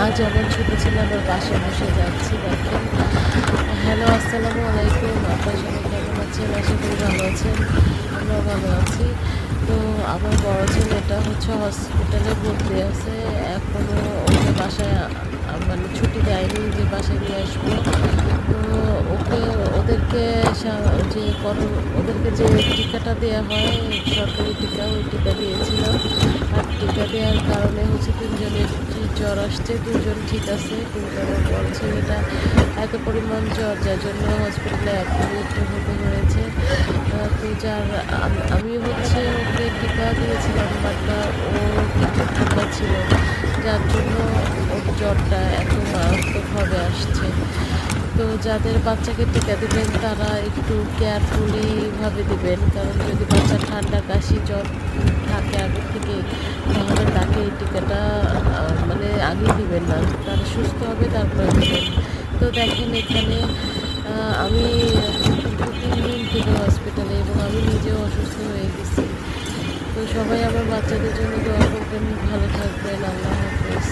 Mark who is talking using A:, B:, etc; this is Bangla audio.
A: আজ আমার ছুটি ছিল, আমার বাসায় বসে যাচ্ছি। দেখেন, হ্যালো, আসসালামু আলাইকুম। আপনার সবাই কেমন আছেন? আশা করি ভালো আছেন। আমরাও ভালো আছি। তো আমার বড় ছেলেটা হসপিটালে ভর্তি আছে। এখনও ওকে বাসায় মানে ছুটি দেয়নি যে বাসায় নিয়ে আসবো। তো ওকে ওদেরকে ওদেরকে যে টিকাটা দেওয়া হয়, সরকারি টিকা, ওই টিকা দিয়েছিলাম। আর টিকা দেওয়ার কারণে তিনজনের জ্বর আসছে, দুজন ঠিক আছে, কিন্তু আমার বড় ছেলেটা এত পরিমাণ জ্বর যার জন্য হসপিটালে অ্যাডমিট হতে হয়েছে। তো আমি ওকে টিকা দিয়েছিলাম, বাট ও একটু ঠান্ডা ছিল, যার জন্য ওর জ্বরটা এত মারাত্মকভাবে আসছে। তো যাদের বাচ্চাকে টিকা দিবেন তারা একটু কেয়ারফুলিভাবে দিবেন, কারণ যদি বাচ্চা ঠান্ডা কাশি জ্বর থাকে আগে থেকে, তাহলে তাকে এই টিকাটা মানে আগেই দিবেন না, তারা সুস্থ হবে তারপরে দিবেন। তো দেখেন এখানে আমি 3 দিন থেকে হসপিটালে, এবং আমি নিজেও অসুস্থ হয়ে গেছি। তো সবাই আমার বাচ্চাদের জন্য দোয়া করবেন, ভালো থাকবেন। আল্লাহ হাফেজ।